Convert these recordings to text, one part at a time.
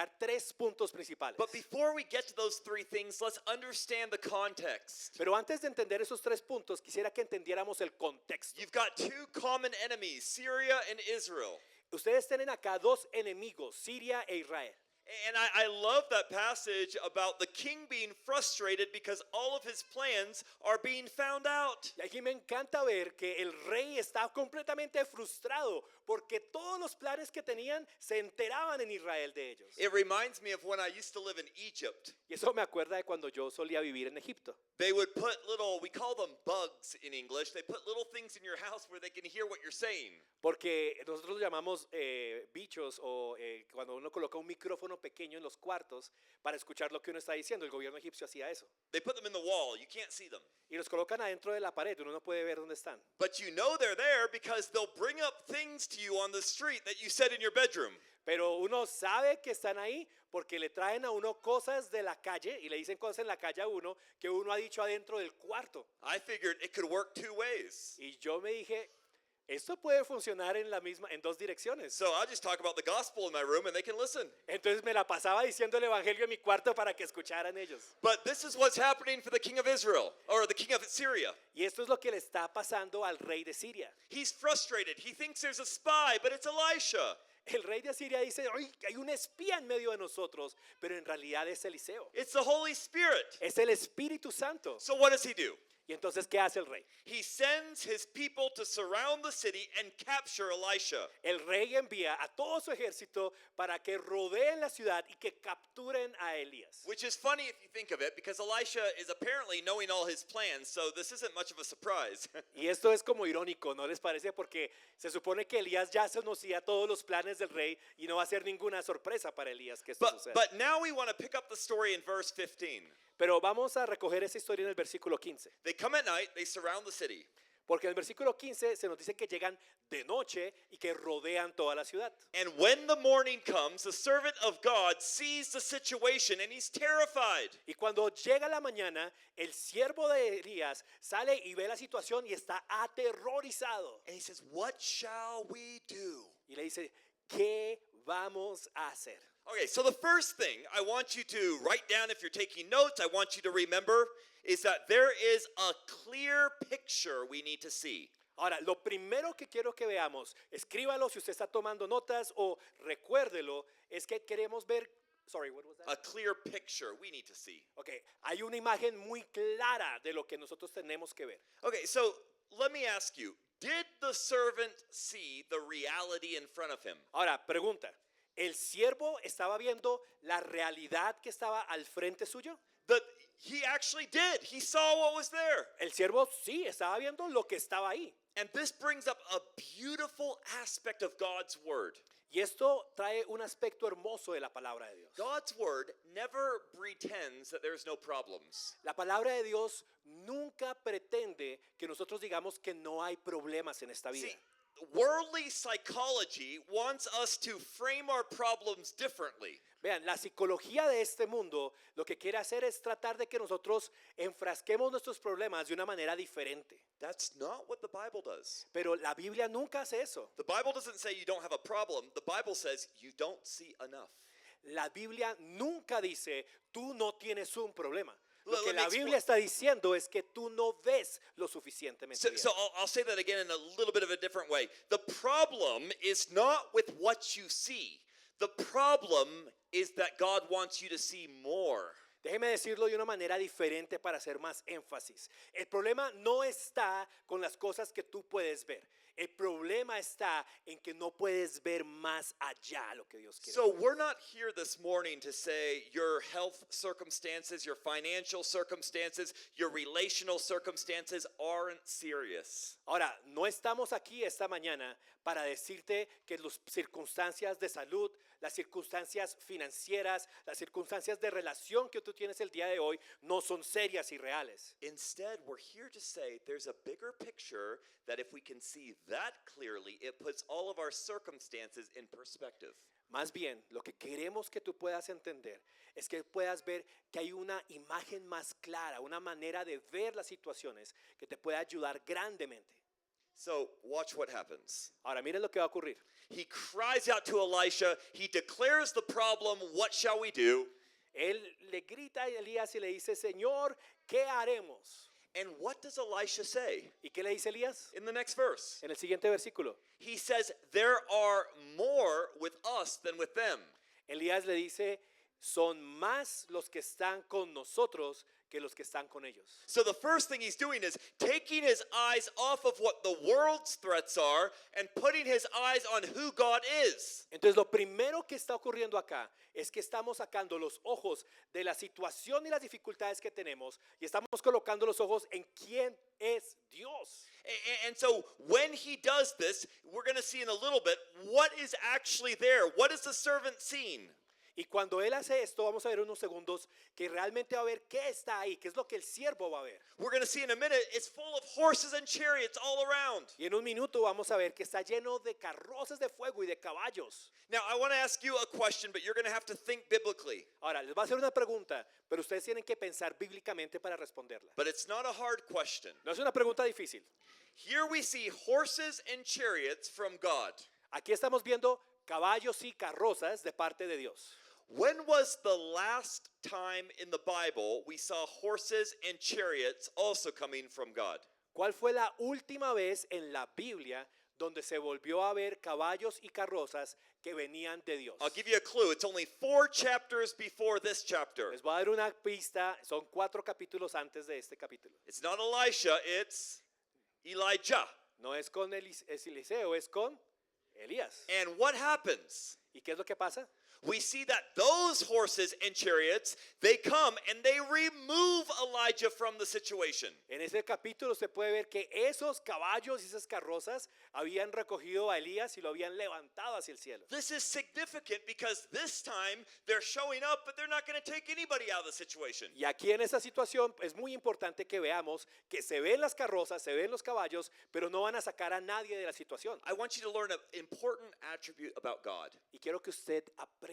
mirar tres puntos principales. But before we get to those three things, let's understand the context. Pero antes de entender esos tres puntos, quisiera que entendiéramos el contexto. You've got two common enemies, Syria and Israel. Ustedes tienen acá dos enemigos, Siria e Israel. And I love that passage about the king being frustrated because all of his plans are being found out. Y aquí me encanta ver que el rey está completamente frustrado porque todos los planes que tenían se enteraban en Israel de ellos. It reminds me of when I used to live in Egypt. Y eso me acuerda de cuando yo solía vivir en Egipto. They would put little, we call them bugs in English, they put little things in your house where they can hear what you're saying. Porque nosotros lo llamamos bichos o cuando uno coloca un micrófono pequeño en los cuartos para escuchar lo que uno está diciendo. El gobierno egipcio hacía eso. They put them in the wall, you can't see them. Y los colocan adentro de la pared, uno no puede ver dónde están. But you know they're there because they'll bring up things to you on the street that you said in your bedroom. Pero uno sabe que están ahí porque le traen a uno cosas de la calle y le dicen cosas en la calle a uno que uno ha dicho adentro del cuarto. I figured it could work two ways. Y yo me dije, esto puede funcionar en dos direcciones. So I'll just talk about the gospel in my room and they can listen. Entonces me la pasaba diciendo el evangelio en mi cuarto para que escucharan ellos. But this is what's happening for the king of Israel, or the king of Syria. Y esto es lo que le está pasando al rey de Siria. He's frustrated. He thinks there's a spy, but it's Elisha. El rey de Asiria dice, "Ay, hay un espía en medio de nosotros", pero en realidad es Eliseo. It's the Holy Spirit. Es el Espíritu Santo. So what does he do? Y entonces, ¿qué hace el rey? He sends his people to surround the city and capture Elisha. El rey envía a todo su ejército para que rodeen la ciudad y que capturen a Elías. Which is funny if you think of it, because Elisha is apparently knowing all his plans, so this isn't much of a surprise. Y esto es como irónico, ¿no les parece? Porque se supone que Elías ya se conocía todos los planes del rey y no va a ser ninguna sorpresa para Elías que esto suceda. But now we want to pick up the story in verse 15. Pero vamos a recoger esa historia en el versículo 15. They come at night, they surround the city. Porque en el versículo 15 se nos dice que llegan de noche y que rodean toda la ciudad. And when the morning comes, the servant of God sees the situation and he's terrified. Y cuando llega la mañana, el siervo de Elías sale y ve la situación y está aterrorizado. And he says, "What shall we do?" Y le dice, ¿qué vamos a hacer? Okay, so the first thing I want you to write down if you're taking notes, I want you to remember, is that there is a clear picture we need to see. Ahora, lo primero que quiero que veamos, escríbalo si usted está tomando notas o recuérdelo, es que queremos ver, what was that? A clear picture we need to see. Okay, hay una imagen muy clara de lo que nosotros tenemos que ver. Okay, so let me ask you, did the servant see the reality in front of him? Ahora, pregunta, ¿el siervo estaba viendo la realidad que estaba al frente suyo? That he actually did. He saw what was there. El siervo sí estaba viendo lo que estaba ahí. And this brings up a beautiful aspect of God's word. Y esto trae un aspecto hermoso de la palabra de Dios. God's word never pretends that there's no problems. La palabra de Dios nunca pretende que nosotros digamos que no hay problemas en esta vida. See, worldly psychology wants us to frame our problems differently. Vean, la psicología de este mundo lo que quiere hacer es tratar de que nosotros enfrasquemos nuestros problemas de una manera diferente. That's not what the Bible does. Pero la Biblia nunca hace eso. The Bible doesn't say you don't have a problem. The Bible says you don't see enough. La Biblia nunca dice, tú no tienes un problema. Lo Let que me la Biblia está diciendo es que tú no ves lo suficientemente bien. So I'll say that again in a little bit of a different way. The problem is not with what you see. The problem is that God wants you to see more. Déjeme decirlo de una manera diferente para hacer más énfasis. El problema no está con las cosas que tú puedes ver. El problema está en que no puedes ver más allá lo que Dios quiere. So we're not here this morning to say your health circumstances, your financial circumstances, your relational circumstances aren't serious. Ahora, no estamos aquí esta mañana para decirte que las circunstancias de salud, las circunstancias financieras, las circunstancias de relación que tú tienes el día de hoy no son serias y reales. Instead, we're here to say there's a bigger picture that if we can see that clearly, it puts all of our circumstances in perspective. Más bien, lo que queremos que tú puedas entender es que puedas ver que hay una imagen más clara, una manera de ver las situaciones que te pueda ayudar grandemente. So watch what happens. Ahora miren lo que va a ocurrir. He cries out to Elisha. He declares the problem. What shall we do? Él le grita a Elías y le dice, Señor, ¿qué haremos? And what does Elisha say ¿Y qué le dice Elías? in the next verse? En el siguiente versículo. He says, there are more with us than with them. Elías le dice, son más los que están con nosotros que los que están con ellos. So the first thing he's doing is taking his eyes off of what the world's threats are and putting his eyes on who God is. Entonces lo primero que está ocurriendo acá es que estamos sacando los ojos de la situación y las dificultades que tenemos y estamos colocando los ojos en quién es Dios. And so when he does this, we're going to see in a little bit what is actually there. What is the servant seeing? Y cuando él hace esto, vamos a ver unos segundos que realmente va a ver qué está ahí, qué es lo que el siervo va a ver. We're going to see in a minute, it's full of horses and chariots all around. Y en un minuto vamos a ver que está lleno de carrozas de fuego y de caballos. Now, I want to ask you a question, but you're going to have to think biblically. Ahora, les voy a hacer una pregunta, pero ustedes tienen que pensar bíblicamente para responderla. But it's not a hard question. No es una pregunta difícil. Here we see horses and chariots from God. Aquí estamos viendo caballos y carrozas de parte de Dios. When was the last time in the Bible we saw horses and chariots also coming from God? ¿Cuál fue la última vez en la Biblia donde se volvió a ver caballos y carrozas que venían de Dios? I'll give you a clue. It's only 4 chapters before this chapter. Les voy a dar una pista, son 4 capítulos antes de este capítulo. It's not Elisha, it's Elijah. No es con Eliseo, es con Elías. And what happens? ¿Y qué es lo que pasa? We see that those horses and chariots, they come and they remove Elijah from the situation. En ese capítulo se puede ver que esos caballos y esas carrozas habían recogido a Elías y lo habían levantado hacia el cielo. This is significant because this time they're showing up, but they're not going to take anybody out of the situation. Y aquí en esta situación es muy importante que veamos que se ven las carrozas, se ven los caballos, pero no van a sacar a nadie de la situación. I want you to learn an important attribute about God. Y quiero que usted aprenda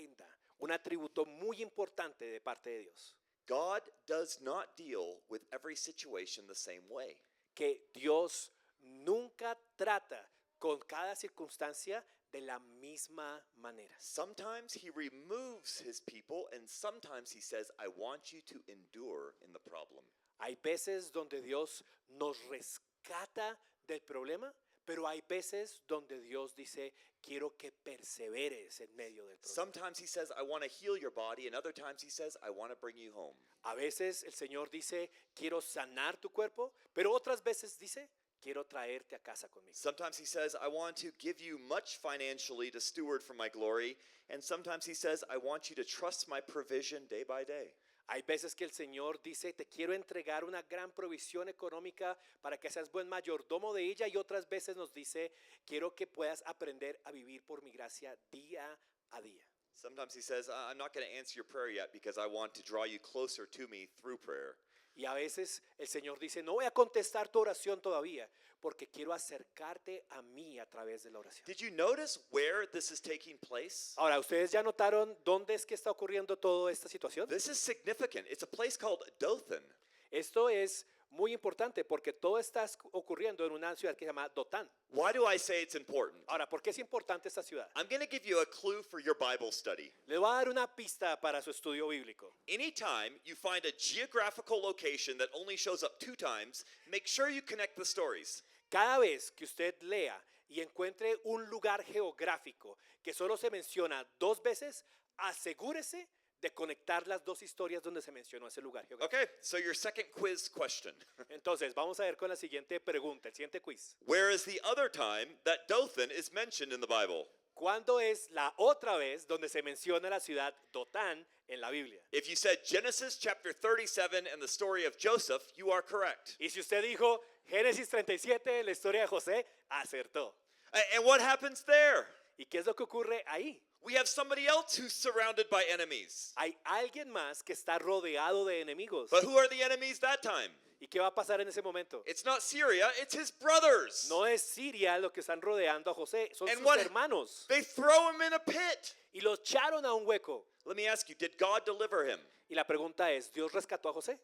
un atributo muy importante de parte de Dios. God does not deal with every situation the same way. Que Dios nunca trata con cada circunstancia de la misma manera. Sometimes he removes his people, and sometimes he says, I want you to endure in the problem. Hay veces donde Dios nos rescata del problema, pero hay veces donde Dios dice, quiero que perseveres en medio del problema. Sometimes he says, I want to heal your body, and other times he says, I want to bring you home. A veces el Señor dice, quiero sanar tu cuerpo, pero otras veces dice, quiero traerte a casa conmigo. Sometimes he says, I want to give you much financially to steward for my glory, and sometimes he says, I want you to trust my provision day by day. Hay veces que el Señor dice, te quiero entregar una gran provisión económica para que seas buen mayordomo de ella, y otras veces nos dice, quiero que puedas aprender a vivir por mi gracia día a día. Sometimes he says, I'm not going to answer your prayer yet because I want to draw you closer to me through prayer. Y a veces el Señor dice, no voy a contestar tu oración todavía, porque quiero acercarte a mí a través de la oración. Did you notice where this is taking place? Ahora, ¿ustedes ya notaron dónde es que está ocurriendo toda esta situación? This is significant. It's a place called Dothan. Esto es muy importante porque todo está ocurriendo en una ciudad que se llama Dotán. Why do I say it's important? Ahora, ¿por qué es importante esta ciudad? I'm going to give you a clue for your Bible study. Les voy a dar una pista para su estudio bíblico. Anytime you find a geographical location that only shows up 2 times, make sure you connect the stories. Cada vez que usted lea y encuentre un lugar geográfico que solo se menciona 2 veces, asegúrese de conectar las 2 historias donde se mencionó ese lugar geográfico. Okay, so your second quiz question. Entonces, vamos a ver con la siguiente pregunta, el siguiente quiz. Where is the other time that Dothan is mentioned in the Bible? ¿Cuándo es la otra vez donde se menciona la ciudad Dotán en la Biblia? If you said Genesis chapter 37 and the story of Joseph, you are correct. Y si usted dijo Génesis 37, la historia de José, acertó. And what happens there? ¿Y qué es lo que ocurre ahí? We have somebody else who's surrounded by enemies. Hay alguien más que está rodeado de enemigos. But who are the enemies that time? ¿Y qué va a pasar en ese momento? It's not Syria, it's his brothers. No es Siria lo que están rodeando a José, son And sus what- hermanos. They throw him in a pit. Y lo echaron a un hueco. Let me ask you, did God deliver him? Y la pregunta es, ¿Dios rescató a José?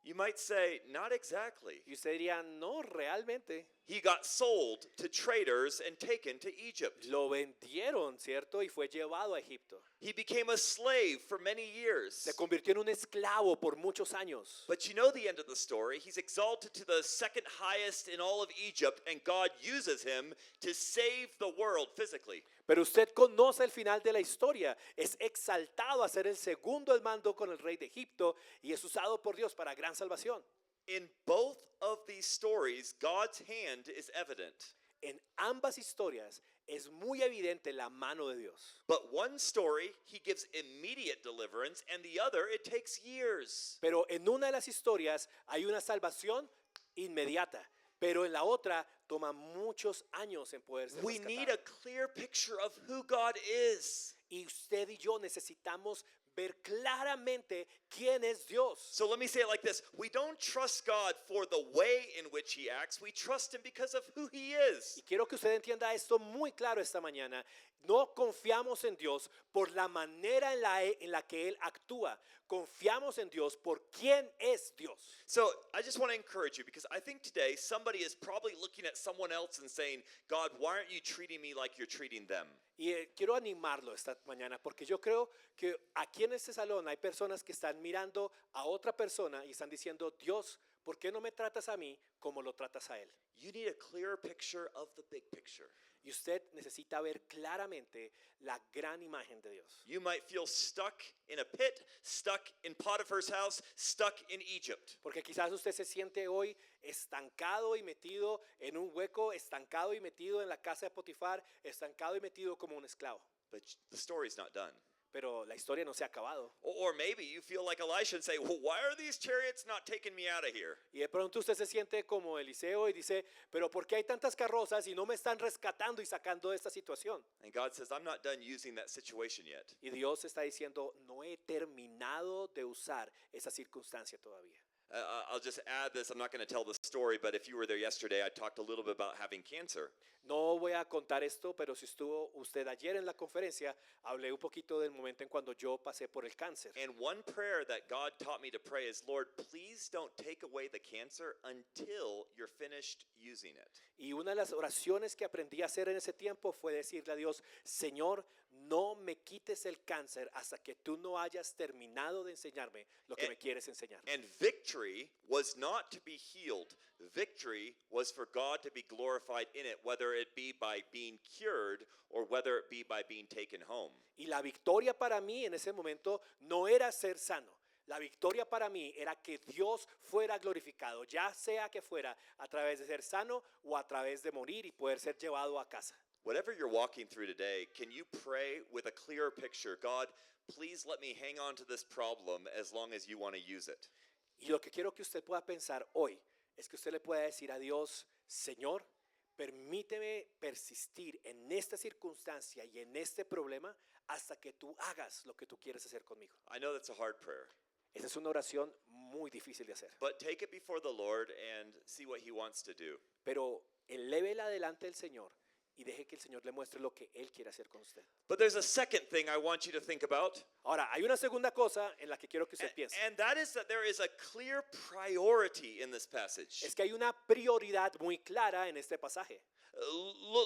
You might say, not exactly. Y usted diría, no, realmente. He got sold to traders and taken to Egypt. Lo vendieron, ¿cierto? Y fue llevado a Egipto. He became a slave for many years. Se convirtió en un esclavo por muchos años. But you know the end of the story. He's exalted to the second highest in all of Egypt, and God uses him to save the world physically. Pero usted conoce el final de la historia. Es exaltado a ser el segundo al mando con el rey de Egipto y es usado por Dios para gran salvación. In both of these stories, God's hand is evident. En ambas historias es muy evidente la mano de Dios. But one story, he gives immediate deliverance, and the other, it takes years. Pero en una de las historias hay una salvación inmediata, pero en la otra toma muchos años en poder ser We need rescatado. a clear picture of who God is. Y usted y yo necesitamos ver claramente quién es Dios. So let me say it like this. We don't trust God for the way in which he acts. We trust him because of who he is. Y quiero que usted entienda esto muy claro esta mañana. No confiamos en Dios por la manera en la que Él actúa. Confiamos en Dios por quién es Dios. So I just want to encourage you because I think today somebody is probably looking at someone else and saying, God, why aren't you treating me like you're treating them? Y quiero animarlo esta mañana porque yo creo que aquí en este salón hay personas que están mirando a otra persona y están diciendo, Dios, ¿por qué no me tratas a mí como lo tratas a Él? You need a clearer picture of the big picture. Y usted necesita ver claramente la gran imagen de Dios. You might feel stuck in a pit, stuck in Potiphar's house, stuck in Egypt. Porque quizás usted se siente hoy estancado y metido en un hueco, estancado y metido en la casa de Potifar, estancado y metido como un esclavo. But the story's not done. Pero la historia no se ha acabado. Or maybe you feel like Elisha and say, well, why are these chariots not taking me out of here? Y de pronto usted se siente como Eliseo y dice, pero ¿por qué hay tantas carrozas y no me están rescatando y sacando de esta situación? And God says, I'm not done using that situation yet. Y Dios está diciendo, no he terminado de usar esa circunstancia todavía. I'll just add this. I'm not going to tell the story, but if you were there yesterday, I talked a little bit about having cancer. No voy a contar esto, pero si estuvo usted ayer en la conferencia, hablé un poquito del momento en cuando yo pasé por el cáncer. And one prayer that God taught me to pray is, Lord, please don't take away the cancer until you're finished using it. Y una de las oraciones que aprendí a hacer en ese tiempo fue decirle a Dios, Señor, no me quites el cáncer hasta que tú no hayas terminado de enseñarme lo que me quieres enseñar. And victory was not to be healed. Victory was for God to be glorified in it, whether it be by being cured or whether it be by being taken home. Y la victoria para mí en ese momento no era ser sano. La victoria para mí era que Dios fuera glorificado, ya sea que fuera a través de ser sano o a través de morir y poder ser llevado a casa. Whatever you're walking through today, can you pray with a clearer picture? God, please let me hang on to this problem as long as you want to use it. Y lo que quiero que usted pueda pensar hoy es que usted le pueda decir a Dios, Señor, permíteme persistir en esta circunstancia y en este problema hasta que tú hagas lo que tú quieres hacer conmigo. I know that's a hard prayer, Esa es una oración muy difícil de hacer. but take it before the Lord and see what he wants to do. Pero elévela delante del Señor y deje que el Señor le muestre lo que Él quiere hacer con usted. But there's a second thing I want you to think about, Ahora, hay una segunda cosa en la que quiero que usted piense. and that is that there is a clear priority in this passage. Es que hay una prioridad muy clara en este pasaje.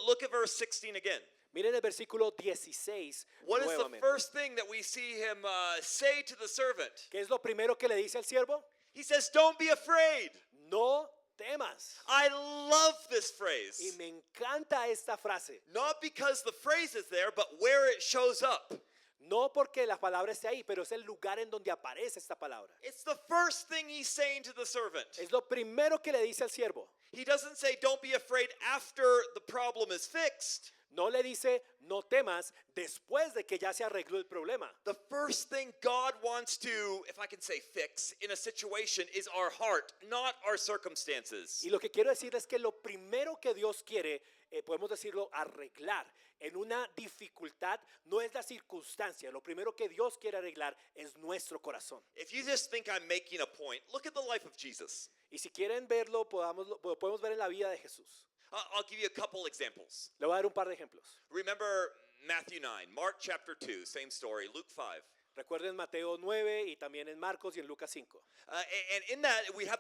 Look at verse 16 again. Miren el versículo 16 What is the nuevamente. first thing that we see him say to the servant? ¿Qué es lo primero que le dice al siervo? He says, don't be afraid. No temas. I love this Y phrase. me encanta esta frase. Not because the phrase is there, but where it shows up. No porque la palabra esté ahí, pero es el lugar en donde aparece esta palabra. It's the first thing he's saying to the servant. Es lo primero que le dice al siervo. He doesn't say, don't be afraid after the problem is fixed. No le dice, no temas, después de que ya se arregló el problema. The first thing God wants to, if I can say fix, in a situation is our heart, not our circumstances. Y lo que quiero decir es que lo primero que Dios quiere, podemos decirlo, arreglar en una dificultad no es la circunstancia. Lo primero que Dios quiere arreglar es nuestro corazón. If you just think I'm making a point, look at the life of Jesus. Y si quieren verlo, podemos ver en la vida de Jesús. I'll give you a couple examples. Le voy a dar un par de ejemplos. Remember Matthew 9, Mark chapter 2, same story, Luke 5. Recuerden Mateo 9 y también en Marcos y en Lucas 5. And in that, we have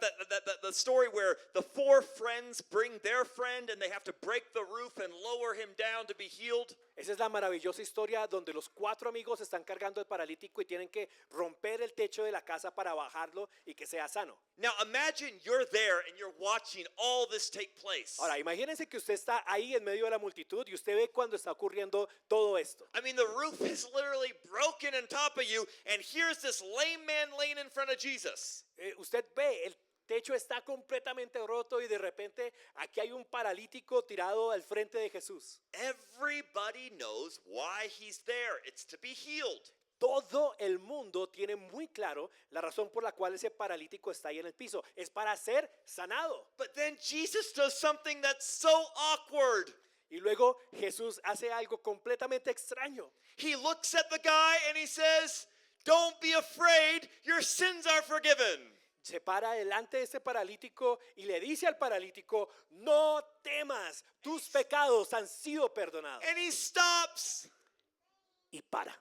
the story where the four friends bring their friend and they have to break the roof and lower him down to be healed. Esa es la maravillosa historia donde los 4 amigos están cargando al paralítico y tienen que romper el techo de la casa para bajarlo y que sea sano. Now imagine you're there and you're watching all this take place. Ahora, imagínense que usted está ahí en medio de la multitud y usted ve cuando está ocurriendo todo esto. I mean, the roof is literally broken on top of you, and here's this lame man laying in front of Jesus. Usted ve, el techo está completamente roto y de repente aquí hay un paralítico tirado al frente de Jesús. Everybody knows why he's there. It's to be healed. Todo el mundo tiene muy claro la razón por la cual ese paralítico está ahí en el piso. Es para ser sanado. But then Jesus does something that's so awkward. Y luego Jesús hace algo completamente extraño. He looks at the guy and he says, "Don't be afraid, your sins are forgiven." Se para delante de ese paralítico y le dice al paralítico, no temas, tus pecados han sido perdonados. And he stops. Y para.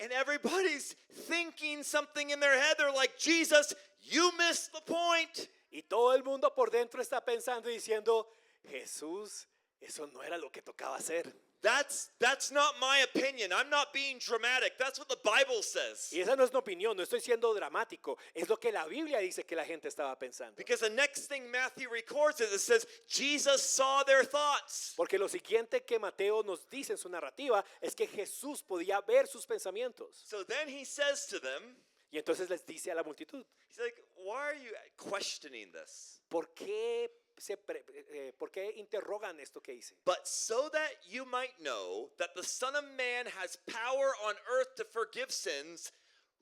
And everybody's thinking something in their head. They're like, "Jesus, you missed the point." Y todo el mundo por dentro está pensando y diciendo, Jesús, eso no era lo que tocaba hacer. That's not my opinion. I'm not being dramatic. That's what the Bible says. Y esa no es mi opinión, no estoy siendo dramático. Es lo que la Biblia dice que la gente estaba pensando. Because the next thing Matthew records is it says Jesus saw their thoughts. Porque lo siguiente que Mateo nos dice en su narrativa es que Jesús podía ver sus pensamientos. So then he says to them, Y entonces les dice a la multitud, he's like, "Why are you questioning this?" ¿por qué interrogan esto que hice? But so that you might know that the Son of Man has power on earth to forgive sins,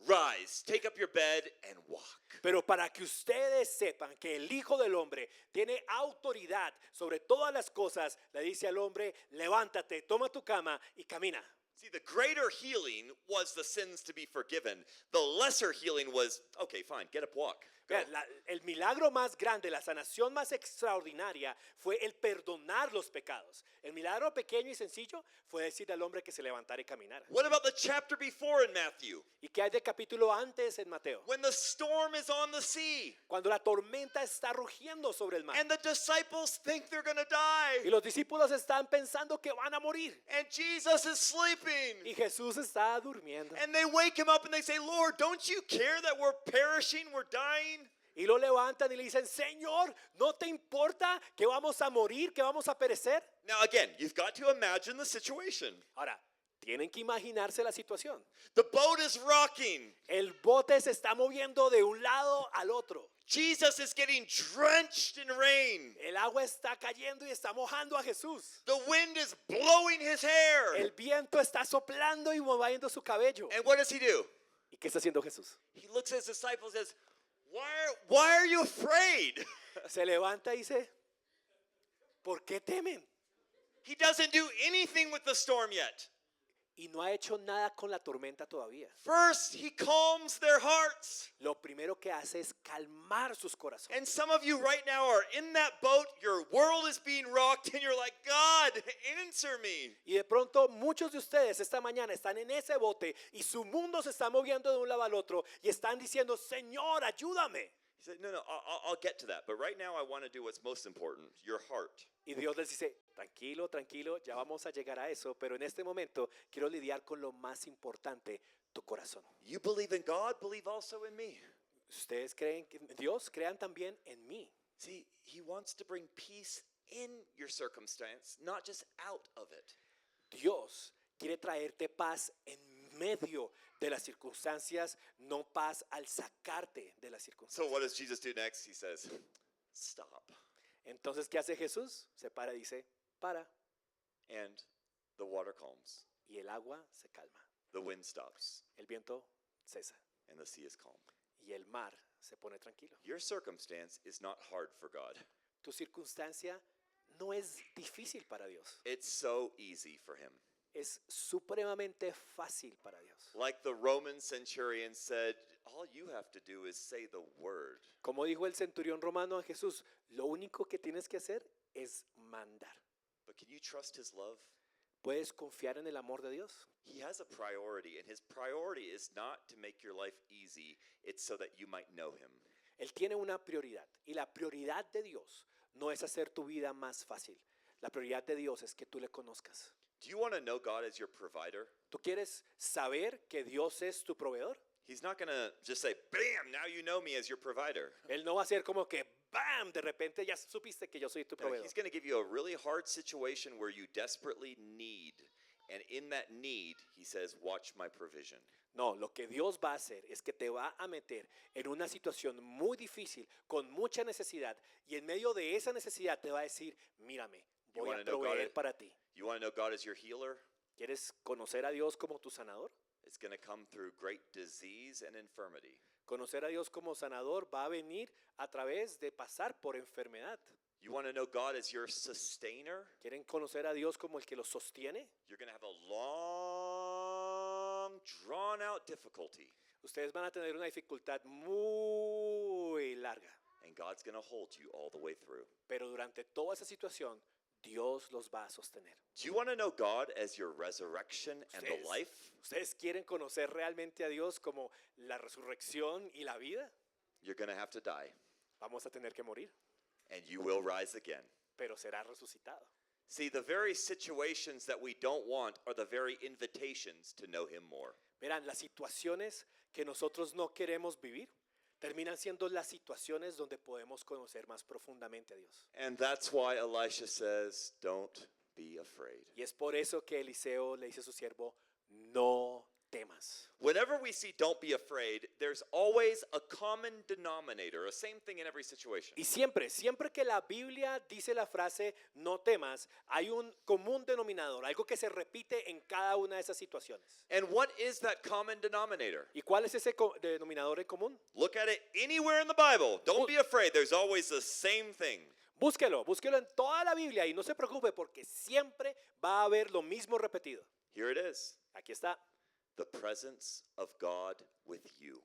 rise, take up your bed and walk. Pero para que ustedes sepan que el Hijo del Hombre tiene autoridad sobre todas las cosas, le dice al hombre, levántate, toma tu cama y camina. See, the greater healing was the sins to be forgiven. The lesser healing was, okay, fine, get up, walk. Go. Vean, el milagro más grande, la sanación más extraordinaria fue el perdonar los pecados. El milagro pequeño y sencillo fue decir al hombre que se levantara y caminara. What about the chapter before in Matthew? ¿Y qué hay de capítulo antes en Mateo? When the storm is on the sea Cuando la tormenta está rugiendo sobre el mar. and the disciples think they're going to Y die los discípulos están pensando que van a morir. and Jesus is sleeping. Y Jesús está durmiendo. And they wake him up and they say, "Lord, don't you care that we're perishing, we're dying?" Y lo levantan y le dicen, Señor, ¿no te importa que vamos a morir, que vamos a perecer? Now again, you've got to imagine the situation. Ahora, tienen que imaginarse la situación. The boat is rocking. El bote se está moviendo de un lado al otro. Jesus is getting drenched in rain. El agua está cayendo y está mojando a Jesús. The wind is blowing his hair. El viento está soplando y moviendo su cabello. And what does he do? ¿Y qué está haciendo Jesús? He looks at his disciples and says, Why are you afraid? Se levanta y dice, ¿por qué temen? He doesn't do anything with the storm yet. Y no ha hecho nada con la tormenta todavía. First, he calms their hearts. Lo primero que hace es calmar sus corazones. And some of you right now are in that boat, your world is being rocked, and you're like, "God, answer me." Y de pronto muchos de ustedes esta mañana están en ese bote y su mundo se está moviendo de un lado al otro y están diciendo, Señor, ayúdame. He said, No, I'll get to that. But right now I want to do what's most important, your heart. Y Dios les dice, tranquilo, tranquilo, ya vamos a llegar a eso, pero en este momento quiero lidiar con lo más importante, tu corazón. You believe in God, believe also in me. Ustedes creen en Dios, crean también en mí. See, he wants to bring peace in your circumstance, not just out of it. Dios quiere traerte paz en medio de las circunstancias, no paz al sacarte de las So circunstancias. what does Jesus do next? He says, "Stop." Entonces, ¿qué hace Jesús? Se para y dice, para. And the water calms, Y el agua se calma, the wind stops, el viento cesa and the sea is calm. y el mar se pone tranquilo. Your circumstance is not hard for God. Tu circunstancia no es difícil para Dios, It's so easy for him. es supremamente fácil para Dios. Like the Roman centurion said, all you have to do is say the word. Como dijo el centurión romano a Jesús, lo único que tienes que hacer es mandar. But can you trust his love? ¿Puedes confiar en el amor de Dios? He has a priority, and his priority is not to make your life easy, it's so that you might know him. Él tiene una prioridad y la prioridad de Dios no es hacer tu vida más fácil. La prioridad de Dios es que tú le conozcas. Do you want to know God as your provider? ¿Tú quieres saber que Dios es tu proveedor? He's not going to just say, bam, now you know me as your provider. Él no va a ser como que, ¡bam!, de repente ya supiste que yo soy tu No, proveedor. he's going to give you a really hard situation where you desperately need. And in that need, he says, watch my provision. No, lo que Dios va a hacer es que te va a meter en una situación muy difícil, con mucha necesidad, y en medio de esa necesidad te va a decir, mírame, You voy wanna a know God proveer is- para ti. You want to know God as your healer? ¿Quieres conocer a Dios como tu sanador? It's going to come through great disease and infirmity. Conocer a Dios como sanador va a venir a través de pasar por enfermedad. You want to know God as your sustainer? ¿Quieren conocer a Dios como el que los sostiene? You're going to have a long, drawn out difficulty. Ustedes van a tener una dificultad muy larga, And God's going to hold you all the way through. pero durante toda esa situación, Dios los va a sostener. Do you want to know God as your resurrection and the Ustedes- life? ¿Ustedes quieren conocer realmente a Dios como la resurrección y la vida? You're going to have to die, Vamos a tener que morir, and you will rise again. pero será resucitado. See, the very situations that we don't want are the very invitations to know Him more. Verán, las situaciones que nosotros no queremos vivir terminan siendo las situaciones donde podemos conocer más profundamente a Dios. And that's why Elisha says, don't be afraid. Y es por eso que Eliseo le dice a su siervo, no temas. Whenever we see don't be afraid, there's always a common denominator, a same thing in every situation. Y siempre que la Biblia dice la frase no temas, hay un común denominador, algo que se repite en cada una de esas situaciones. And what is that common denominator? ¿Y cuál es ese denominador en común? Look at it anywhere in the Bible. Don't be afraid. There's always the same thing. Búsquelo en toda la Biblia y no se preocupe porque siempre va a haber lo mismo repetido. Here it is. Aquí está, The presence of God with you.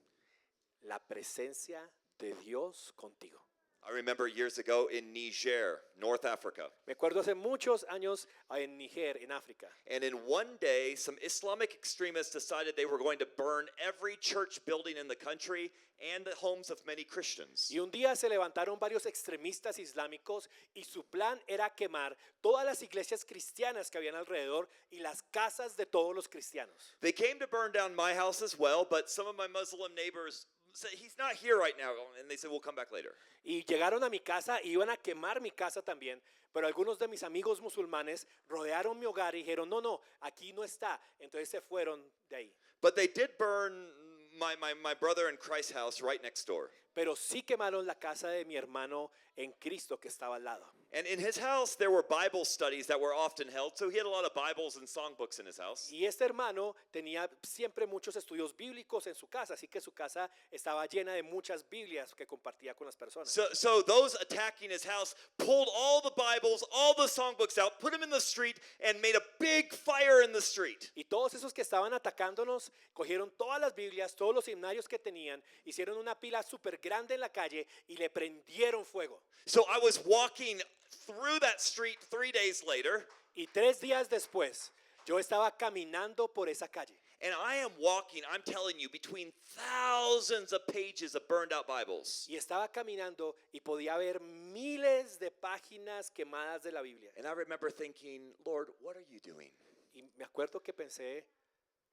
la presencia de Dios contigo. I remember years ago in Niger, North Africa. Me acuerdo hace muchos años en Níger, en África. And in one day, some Islamic extremists decided they were going to burn every church building in the country and the homes of many Christians. Y un día se levantaron varios extremistas islámicos y su plan era quemar todas las iglesias cristianas que habían alrededor y las casas de todos los cristianos. They came to burn down my house as well, but some of my Muslim neighbors said, he's not here right now. And they said, we'll come back later. Y llegaron a mi casa y iban a quemar mi casa también, pero algunos de mis amigos musulmanes rodearon mi hogar y dijeron, no, aquí no está. Entonces se fueron de ahí. But they did burn my brother in Christ's house right next door. Pero sí quemaron la casa de mi hermano en Cristo que estaba al lado. And in his house, there were Bible studies that were often held. So he had a lot of Bibles and songbooks in his house. Y este hermano tenía siempre muchos estudios bíblicos en su casa, así que su casa estaba llena de muchas Biblias que compartía con las personas. So those attacking his house pulled all the Bibles, all the songbooks out, put them in the street, and made a big fire in the street. Y todos esos que estaban atacándonos cogieron todas las Biblias, todos los himnarios que tenían, hicieron una pila súper grande en la calle y le prendieron fuego. So I was walking through that street 3 days later, Y 3 días después, yo estaba caminando por esa calle. and I am walking, I'm telling you, between thousands of pages of burned out Bibles. Y estaba caminando y podía ver miles de páginas quemadas de la Biblia. And I remember thinking, Lord, what are you doing? Y me acuerdo que pensé,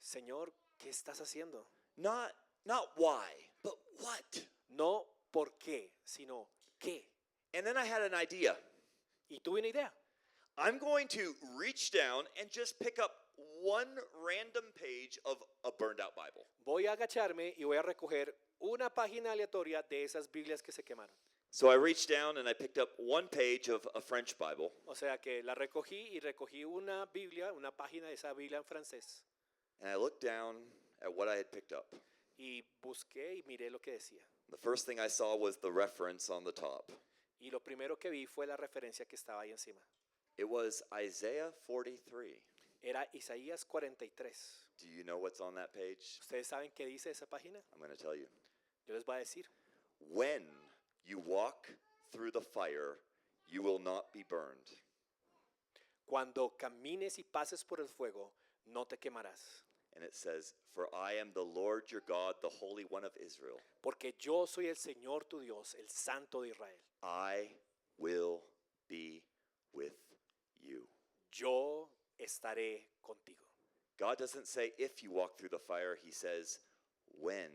Señor, ¿qué estás haciendo? Not why, but what? No por qué, sino qué. And then I had an idea. Y tuve una idea. I'm going to reach down and just pick up one random page of a burned out Bible. Voy a agacharme y voy a recoger una página aleatoria de esas Biblias que se quemaron. So I reached down and I picked up one page of a French Bible. O sea que la recogí y recogí una Biblia, una página de esa Biblia en francés. And I looked down at what I had picked up. Y busqué y miré lo que decía. The first thing I saw was the reference on the top. Y lo primero que vi fue la referencia que estaba ahí encima. It was Isaiah 43. Era Isaías 43. Do you know what's on that page? ¿Ustedes saben qué dice esa página? I'm going to tell you. Yo les voy a decir. When you walk through the fire, you will not be burned. cuando camines y pases por el fuego, no te quemarás. And it says, "For I am the Lord your God, the Holy One of Israel. Porque yo soy el Señor tu Dios, el Santo de Israel. I will be with you." Yo estaré contigo. God doesn't say if you walk through the fire, he says when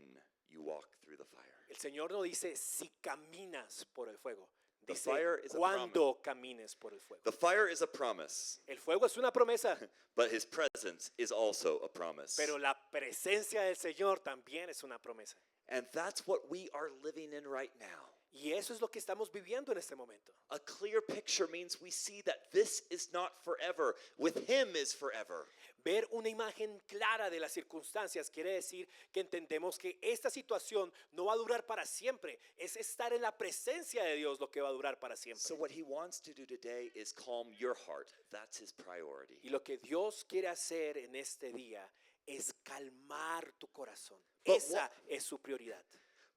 you walk through the fire. El Señor no dice si caminas por el fuego. The Dice fire is a cuando camines por el fuego. The fire is a promise, El fuego es una promesa, but his presence is also a promise. pero la presencia del Señor también es una promesa. And that's what we are living in right now. Y eso es lo que estamos viviendo en este momento. A clear picture means we see that this is not forever. With him is forever. Ver una imagen clara de las circunstancias quiere decir que entendemos que esta situación no va a durar para siempre. Es estar en la presencia de Dios lo que va a durar para siempre. So what he wants to do today is calm your heart. That's his priority. Y lo que Dios quiere hacer en este día es calmar tu corazón. But Esa es su prioridad.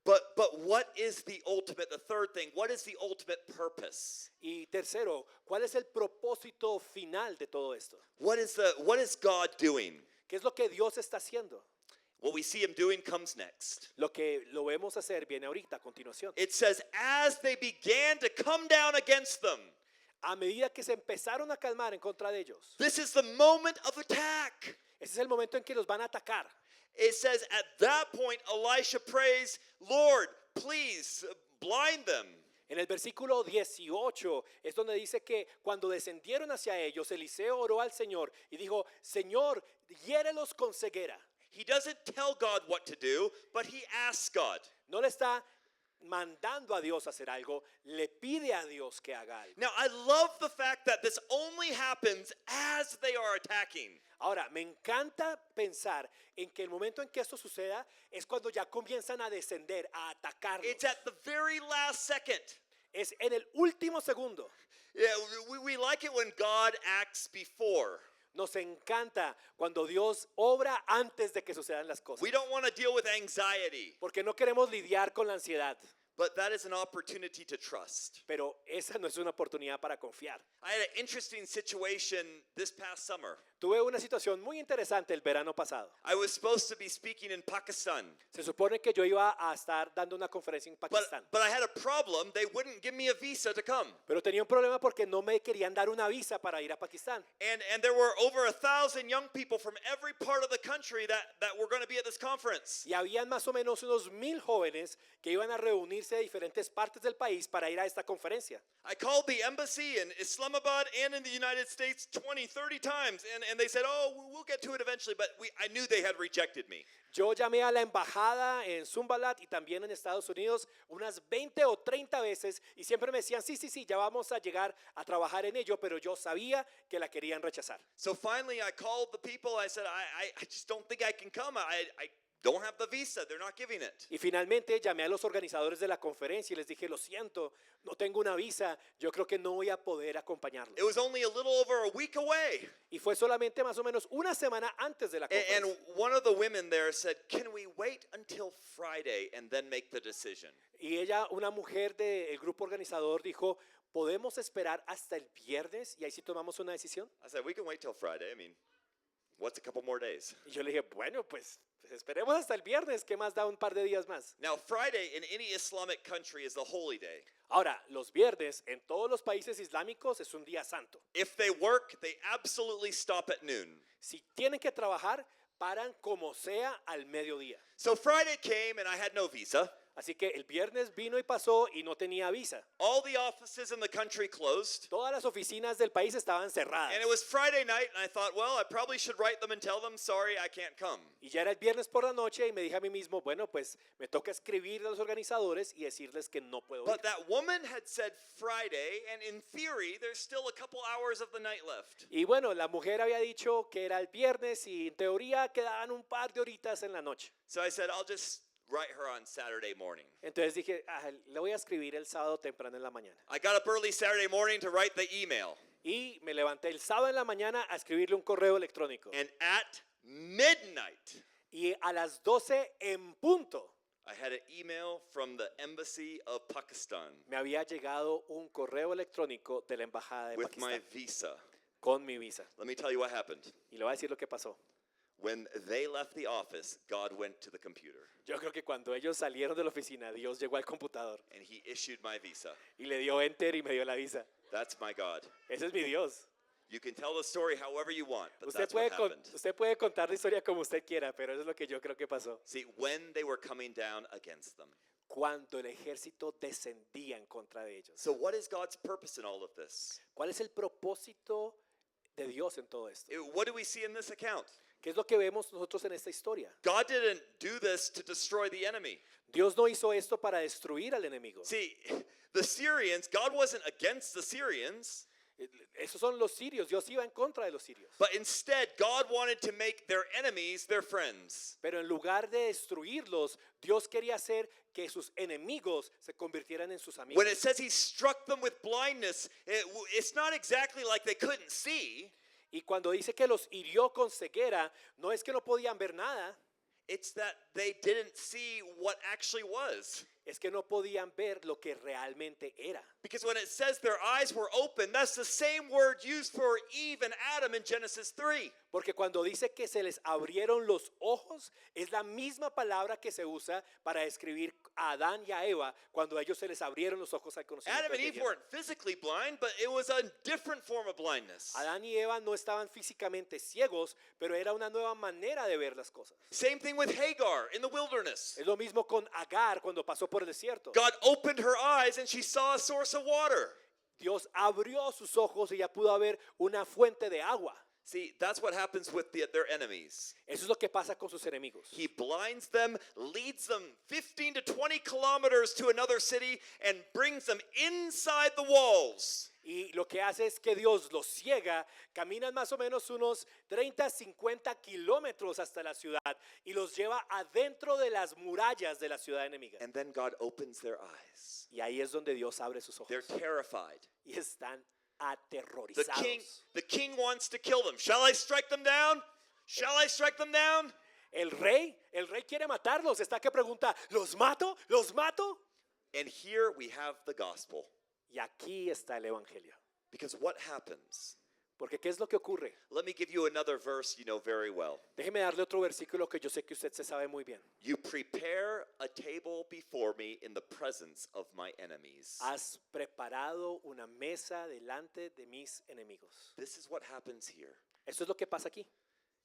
But what is the ultimate, the third thing, what is the ultimate purpose? Y tercero, ¿cuál es el propósito final de todo esto? What is God doing? ¿Qué es lo que Dios está haciendo? What we see him doing comes next. Lo que lo vemos hacer viene ahorita a continuación. It says, as they began to come down against them. A medida que se empezaron a calmar en contra de ellos, This is the moment of attack. ese es el momento en que los van a atacar. It says, at that point, Elisha prays, Lord, please blind them. En el versículo 18 es donde dice que cuando descendieron hacia ellos, Eliseo oró al Señor y dijo, Señor, hiérelos con ceguera. He doesn't tell God what to do, but he asks God. No le está mandando a Dios a hacer algo, le pide a Dios que haga algo. Now, I love the fact that this only happens as they are attacking. Ahora, me encanta pensar en que el momento en que esto suceda es cuando ya comienzan a descender, a atacarlos. It's at the very last second. Es en el último segundo. Yeah, we like it when God acts before. Nos encanta cuando Dios obra antes de que sucedan las cosas. We don't want to deal with anxiety, Porque no queremos lidiar con la ansiedad. but that is an opportunity to trust. Pero esa no es una oportunidad para confiar. I had an interesting situation this past summer. Tuve una situación muy interesante el verano pasado. I was supposed to be speaking in Pakistan, Se supone que yo iba a estar dando una conferencia en Pakistán. but I had a problem. They wouldn't give me a visa to come. Pero tenía un problema porque no me querían dar una visa para ir a Pakistán. And there were over 1,000 young people from every part of the country that were going to be at this conference. Y habían más o menos unos 1,000 jóvenes que iban a reunirse de diferentes partes del país para ir a esta conferencia. I called the embassy in Islamabad and in the United States 20, 30 times, and they said, oh, we'll get to it eventually, but I knew they had rejected me. Yo llamé a la embajada en Zumbalat y también en Estados Unidos unas 20 o 30 veces y siempre me decían, sí, ya vamos a llegar a trabajar en ello, pero yo sabía que la querían rechazar. So finally I called the people. I said, I just don't think I can come. I don't have the visa. They're not giving it. Y finalmente llamé a los organizadores de la conferencia y les dije, lo siento, no tengo una visa, yo creo que no voy a poder acompañarlos. It was only a little over a week away. Y fue solamente más o menos una semana antes de la And conferencia. one of the women there said, can we wait until Friday and then make the decision? Y ella, una mujer del grupo organizador, dijo, ¿podemos esperar hasta el viernes y ahí sí tomamos una decisión? I said, we can wait till Friday. I mean, what's a couple more days? Y yo le dije, bueno, pues esperemos hasta el viernes, ¿qué más da un par de días más? Now, Friday in any Islamic country is the holy day. Ahora, los viernes en todos los países islámicos es un día santo. If they work, they absolutely stop at noon. Si tienen que trabajar, paran como sea al mediodía. So Friday came and I had no visa. Así que el viernes vino y pasó y no tenía visa. All the offices in the country closed. Todas las oficinas del país estaban cerradas. And it was Friday night, and I thought, well, I probably should write them and tell them, sorry, I can't come. Y ya era el viernes por la noche y me dije a mí mismo, bueno, pues me toca escribir a los organizadores y decirles que no puedo ir. But that woman had said Friday, and in theory, there's still a couple hours of the night left. Y bueno, la mujer había dicho que era el viernes y en teoría quedaban un par de horitas en la noche. So I said, I'll just write her on Saturday morning. Entonces dije, le voy a escribir el sábado temprano en la mañana. I got up early Saturday morning to write the email. Y me levanté el sábado en la mañana a escribirle un correo electrónico. And at midnight, Y a las 12 en punto I had an email from the embassy of Pakistan me había llegado un correo electrónico de la embajada de with my Pakistán visa. con mi visa. Let me tell you what happened. Y le voy a decir lo que pasó. When they left the office, God went to the computer Yo creo que cuando ellos salieron de la oficina, Dios llegó al computador and he issued my visa. y le dio enter y me dio la visa. That's my God. Ese es mi Dios. You can tell the story however you want, but that's what happened. Usted puede contar la historia como usted quiera, pero eso es lo que yo creo que pasó. See, when they were coming down against them. Cuando el ejército descendía en contra de ellos. So what is God's purpose in all of this? ¿Cuál es el propósito de Dios en todo esto? What do we see in this account? ¿Qué es lo que vemos nosotros en esta historia? God didn't do this to destroy the enemy. Dios no hizo esto para destruir al enemigo. See, the Syrians, God wasn't against the Syrians, Esos son los sirios. Dios iba en contra de los sirios. but instead God wanted to make their enemies their friends. Pero en lugar de destruirlos, Dios quería hacer que sus enemigos se convirtieran en sus amigos. When it says he struck them with blindness, it's not exactly like they couldn't see. Y cuando dice que los hirió con ceguera, no es que no podían ver nada, It's that they didn't see what actually was. es que no podían ver lo que realmente era. Because when it says their eyes were open, that's the same word used for Eve and Adam in Genesis 3. Porque cuando dice que se les abrieron los ojos, es la misma palabra que se usa para describir a Adán y a Eva cuando a ellos se les abrieron los ojos al conocimiento Adam and del Eve bien. weren't physically blind, but it was a different form of blindness. Adán y Eva no estaban físicamente ciegos, pero era una nueva manera de ver las cosas. Same thing with Hagar in the wilderness. Es lo mismo con Agar cuando pasó por el desierto. God opened her eyes and she saw a source of water. Dios abrió sus ojos y ya pudo ver una fuente de agua. See, that's what happens with their enemies. Eso es lo que pasa con sus enemigos. He blinds them, leads them 15 to 20 kilometers to another city, and brings them inside the walls. Y lo que hace es que Dios los ciega, caminan más o menos unos 30, 50 kilómetros hasta la ciudad y los lleva adentro de las murallas de la ciudad enemiga. And then God opens their eyes. Y ahí es donde Dios abre sus ojos. They're terrified. Y están The aterrorizados. king wants to kill them. Shall I strike them down? Shall I strike them down? El rey quiere matarlos. Está que pregunta, ¿los mato? ¿Los mato? And here we have the gospel. Y aquí está el evangelio. Because what happens? Porque ¿qué es lo que ocurre? Let me give you another verse you know very well. Déjeme darle otro versículo que yo sé que usted se sabe muy bien. You prepare a table before me in the presence of my enemies. Has preparado una mesa delante de mis enemigos. This is what happens here. Esto es lo que pasa aquí.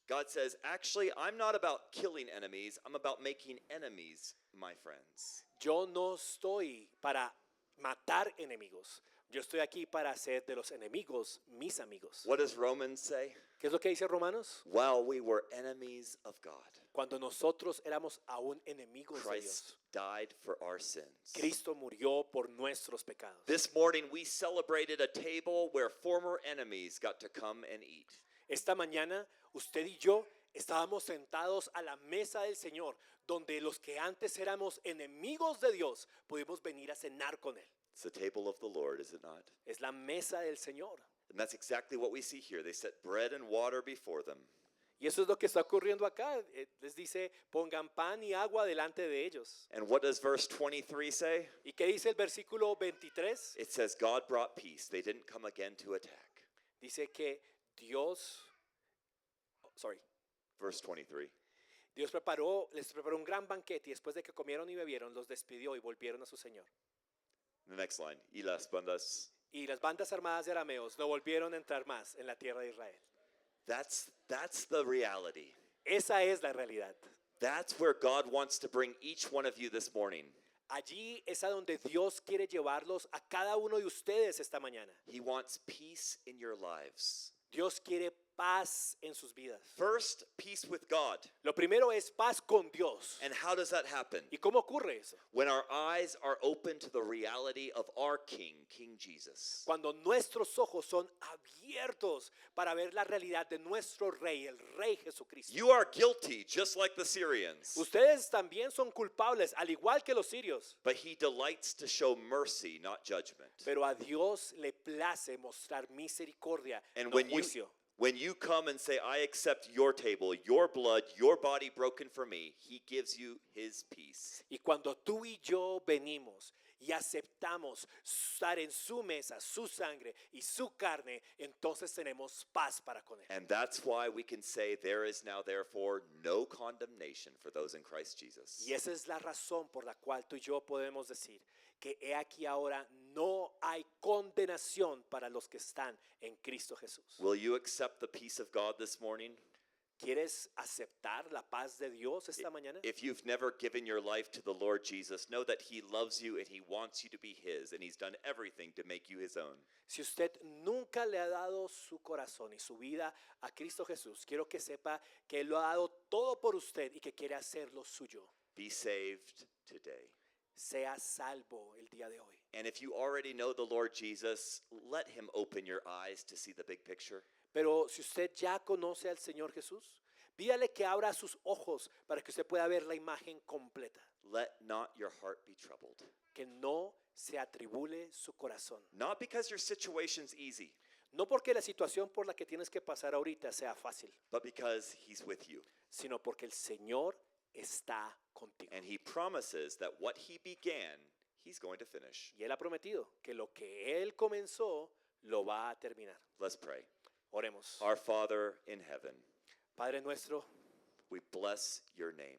God says, actually, I'm not about killing enemies. I'm about making enemies my friends. Yo no estoy para matar enemigos. Yo estoy aquí para hacer de los enemigos mis amigos. What does Romans say? ¿Qué es lo que dice Romanos? While we were enemies of God, Cuando nosotros éramos aún enemigos de Christ Dios, died for our sins. Cristo murió por nuestros pecados. This morning we celebrated a table where former enemies got to come and eat. Esta mañana usted y yo estábamos sentados a la mesa del Señor, donde los que antes éramos enemigos de Dios pudimos venir a cenar con Él. It's the table of the Lord, is it not? Es la mesa del Señor. And that's exactly what we see here. They set bread and water before them. Y eso es lo que está ocurriendo acá. Les dice, pongan pan y agua delante de ellos. And what does verse 23 say? ¿Y qué dice el versículo 23? It says, God brought peace. They didn't come again to attack. Dice que Verse 23. Dios les preparó un gran banquete y después de que comieron y bebieron, los despidió y volvieron a su Señor. The next line. Y las bandas. Y las bandas armadas de arameos no volvieron a entrar más en la tierra de Israel. That's the reality. Esa es la realidad. That's where God wants to bring each one of you this morning. Allí es a donde Dios quiere llevarlos a cada uno de ustedes esta mañana. He wants peace in your lives. Dios quiere paz en sus vidas. First, peace with God. Lo primero es paz con Dios. And how does that happen? ¿Y cómo ocurre eso? When our eyes are open to the reality of our King, King Jesus. Cuando nuestros ojos son abiertos para ver la realidad de nuestro Rey, el Rey Jesucristo. You are guilty, just like the Syrians. Ustedes también son culpables, al igual que los sirios. But he delights to show mercy, not judgment. Pero a Dios le place mostrar misericordia, And no juicio. when you come and say, I accept your table, your blood, your body broken for me, he gives you his peace. Y cuando tú y yo venimos y aceptamos estar en su mesa, su sangre y su carne, entonces tenemos paz para con Él. And that's why we can say there is now therefore no condemnation for those in Christ Jesus. Y esa es la razón por la cual tú y yo podemos decir que he aquí ahora no hay condenación para los que están en Cristo Jesús. Will you accept the peace of God this morning? ¿Quieres aceptar la paz de Dios esta mañana? If you've never given your life to the Lord Jesus, know that He loves you and He wants you to be His, and He's done everything to make you His own. Si usted nunca le ha dado su corazón y su vida a Cristo Jesús, quiero que sepa que Él lo ha dado todo por usted y que quiere hacerlo suyo. Be saved today. Sea salvo el día de hoy. And if you already know the Lord Jesus, let Him open your eyes to see the big picture. Pero si usted ya conoce al Señor Jesús, pídale que abra sus ojos para que usted pueda ver la imagen completa. Let not your heart be troubled. Que no se atribule su corazón. Not because your situation's easy, No porque la situación por la que tienes que pasar ahorita sea fácil, but because He's with you. sino porque el Señor está contigo. And He promises that what He began, He's going to finish. Y Él ha prometido que lo que Él comenzó lo va a terminar. Let's pray. Oremos. Our Father in heaven, Padre nuestro, we bless your name.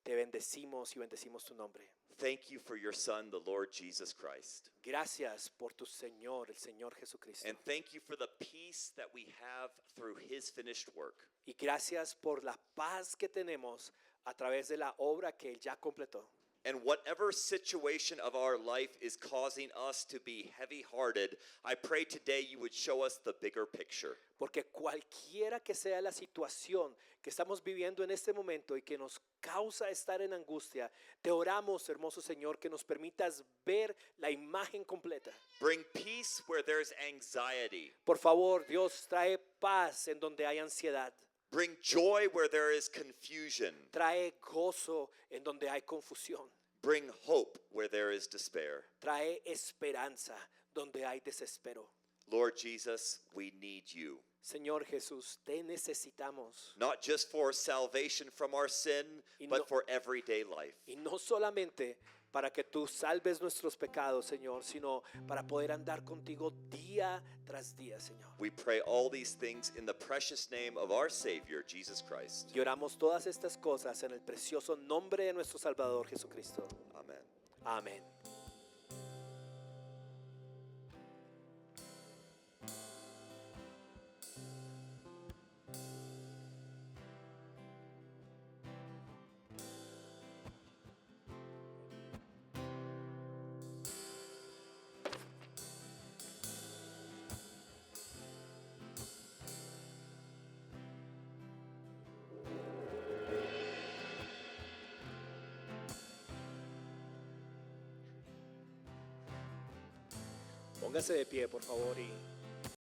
te bendecimos y bendecimos tu nombre. Thank you for your Son, the Lord Jesus Christ. Gracias por tu Señor, el Señor Jesucristo. And thank you for the peace that we have through His finished work. Y gracias por la paz que tenemos a través de la obra que Él ya completó. And whatever situation of our life is causing us to be heavy-hearted, I pray today you would show us the bigger picture. Porque cualquiera que sea la situación que estamos viviendo en este momento y que nos causa estar en angustia, te oramos, hermoso Señor, que nos permitas ver la imagen completa. Bring peace where there's anxiety. Por favor, Dios, trae paz en donde hay ansiedad. Bring joy where there is confusion. Trae gozo en donde hay confusión. Bring hope where there is despair. Trae esperanza donde hay desespero. Lord Jesus, we need you. Señor Jesús, te necesitamos. Not just for salvation from our sin, Y but no- for everyday life. Y no solamente para que tú salves nuestros pecados, Señor, sino para poder andar contigo día tras día, Señor. We pray all these things in the precious name of our Savior, Jesus Christ. Y oramos todas estas cosas en el precioso nombre de nuestro Salvador Jesucristo. Amen. Amén. Póngase de pie, por favor, y